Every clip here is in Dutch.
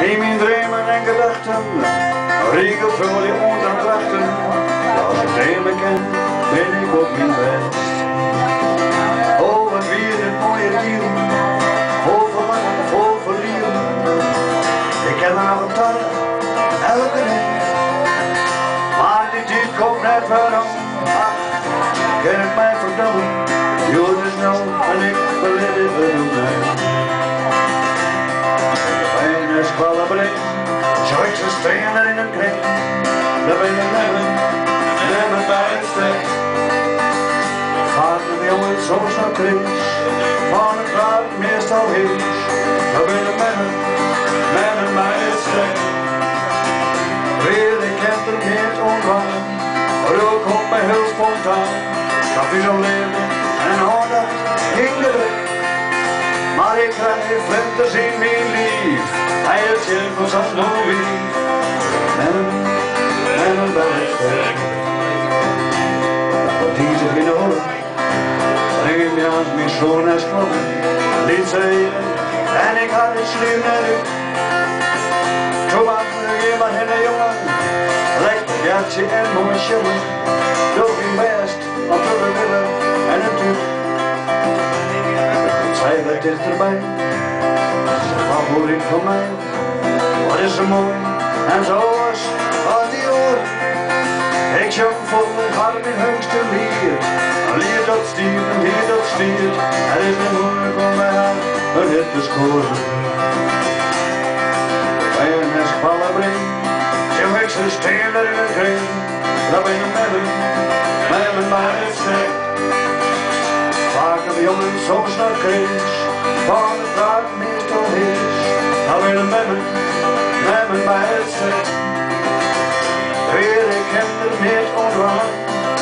in mijn dromen en gedachten, regel voor die ondankrachten. Als ik dromen ken, ben ik op mijn best. Oh, wat weer een mooie dier, vol verlangen, vol verlieren. Ik ken avonturen, elke dag. Maar die tijd komt net waarom. Ken ik mij verdomme, jullie is nou en ik wil het even doen. Mijn is kwallenbreed, zo ik ze stenen in een kring. Daar ben je nemen bij het stek. Gaat met jongens soms naar kris, van het waar het meestal is. Daar ben je nemen bij het stek. Weer ik heb er niet ontvangen, maar ook op mij heel spontaan. Dat is al leven en aandacht in de weg. Maar ik krijg flinters in mijn lief, hij het zin van zo'n mooie lief. En bij het stek. Wat die zich in de oren, breng ik me aan mijn schoon en schoon. Liet ze even, en ik had het slim naar u. Toen maak ik iemand in de jongen, lekker Gertje en mooi jongen. Doe ik best, op de willen en het doet. Zij werd dichterbij, ze favoriet van mij. Wat is ze mooi en zoals al die oren. Ik jong vol, had mijn heugste lier. Een lier dat stiert, een lier dat stiert. Het is niet moeilijk om bij haar een hit te scoren. Bij een nesvallen brengt, zo ik ze stenen in een kring. Dat ben je met me bij het stek. Vaker de jongens soms naar kris, van het waar het meestal is. Dat ben je met me bij het stek. Weer ik heb er niet ontvangen,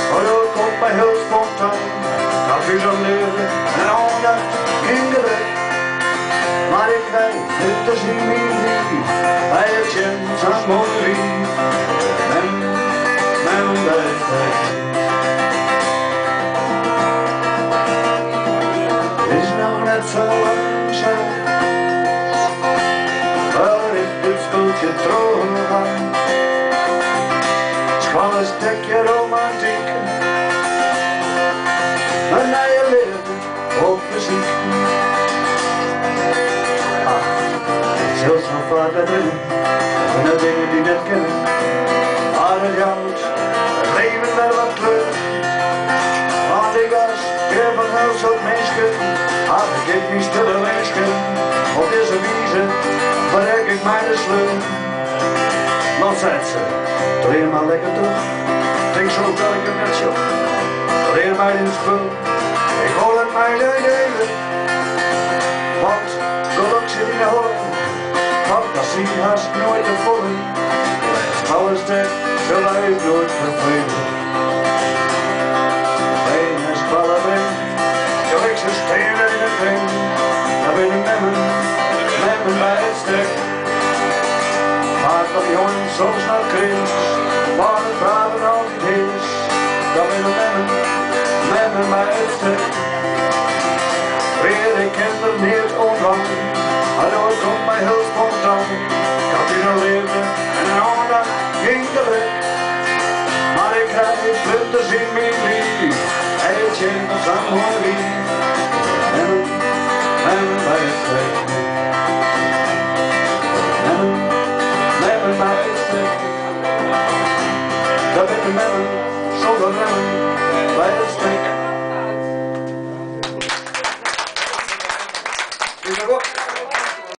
maar ook op mij heel spontaan. Dat is al leven en aandacht in de weg. Maar ik krijg flinters in mijn lief, bij het gym zo'n mooi lief. En bij het stek. Is nog net zo langzaam, waar ik dit stoeltje drogen ga. Van een stukje romantiek, een nieuwe leven op muziek. Ik zult van vader brengen, van de dingen die net kennen. Maar het houdt het leven wel wat kleur. Want ik was weer van heel soort mensen, had ik niet stille wensen. Op deze wijze verrek ik mij de sleur. Dan zet ze, leer maar lekker terug. Denk zo dat ik het net zo. Leer mij in het spul. Ik hoor het mij delen. Want geluk zit in de horen. Fantasie haast nooit te volgen. Alles sterk zal hij nooit vervelen. Een is ballen brengt. Zo ik ze stenen in het kring. Daar ben ik met me bij het stek. Maak dat jongens soms naar kris, waar het braven altijd is. Dat ben ik met me bij het stek. Weer ik heb er niet ontvangen, maar ooit komt mij heel spontaan. Dat is een leven en een aandacht in de weg. Maar ik krijg flinters in mijn lief, hij het gym van zo'n mooi lief. En bij het stek. Bij het stek. Dat ben je met me, zonder remmen, bij het stek.